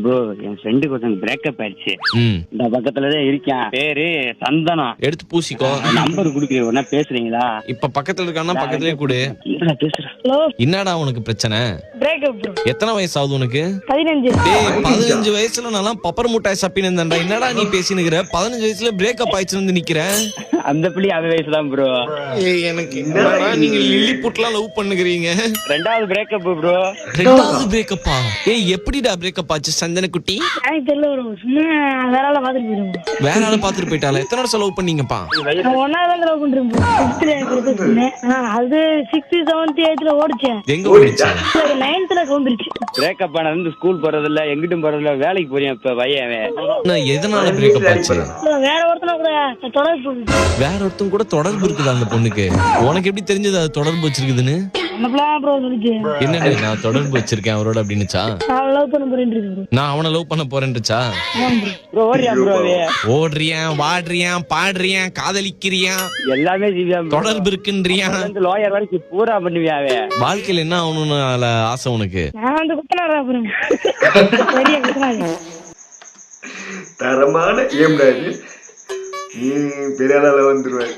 Bro என் friend கொஞ்சம் breakup ஆயிடுச்சு. இந்த பக்கத்துலதான் இருக்கேன். பேரு சந்தனம். எடுத்து பூசிக்கோ. நம்பர் குடுக்கிறேன், ஒன்னா பேசுறீங்களா? இப்ப பக்கத்துல இருக்கானா பக்கத்துலயே கூடு. பேசுறேன். என்னடா உனக்கு பிரச்சனை? எத்தனை வயசு ஆகுது உனக்கு? 15. 15 வயசுல நான் பப்பர் முட்டாய் சப்பின்னு இருந்தேன்டா. என்னடா நீ பேசினுக்கிற? 15 வயசுல பிரேக்கப் ஆயிடுச்சு வந்து நிக்கிறேன். அந்த பிள்ளை அந்த வயசுதான் ப்ரோ. எனக்கு என்னடா நீங்க லில்லி புட்லாம் லவ் பண்ணுகிறீங்க? ரெண்டாவது பிரேக்கப் ப்ரோ. ரெண்டாவது பிரேக்கப்பா? எப்படிடா பிரேக்கப் ஆச்சு சந்தன குட்டி? தெரியல ப்ரோ, சும்மா வேற ஆள பாத்துட்டு போயிடுவோம். வேற ஆள பாத்துட்டு போயிட்டால? எத்தனை வருஷம் லவ் பண்ணீங்கப்பா? ஒன்னாவது லவ் பண்றேன் ப்ரோ. 6th அது 6th 7th 8th ஓடிச்சேன். எங்க ஓடிச்சு? 9th வந்துருச்சு. பிரேக்கப் ஆனது ஸ்கூல் போறதில்ல, எங்கிட்டும் போறதில்ல, வேலைக்கு போறேன் இப்ப பையன். எதனால பிரேக்கப் ஆச்சு? வேற ஒருத்தன கூட தொடர்பு. வேற ஒருத்தன் கூட தொடர்பு இருக்குது அந்த பொண்ணுக்கு. உனக்கு எப்படி தெரிஞ்சது அது தொடர்பு வச்சிருக்குதுன்னு? என்ன நான் தொடர்பு வச்சிருக்கேன் அவரோட அப்படின்னுச்சா? நான் அவனை லவ் பண்ண போறேன்னுச்சா? ஓடுறியான், வாடுறியான், பாடுறியான், காதலிக்கிறியான், எல்லாமே தொடர்பு இருக்குன்றியான். லாயர் வரைக்கும் பூரா பண்ணுவியாவே. வாழ்க்கையில என்ன ஆகணும்னு ஆசை உனக்கு? தரமான ஏம்டா இது, நீ பெரிய ஆளால வந்துருவேன்.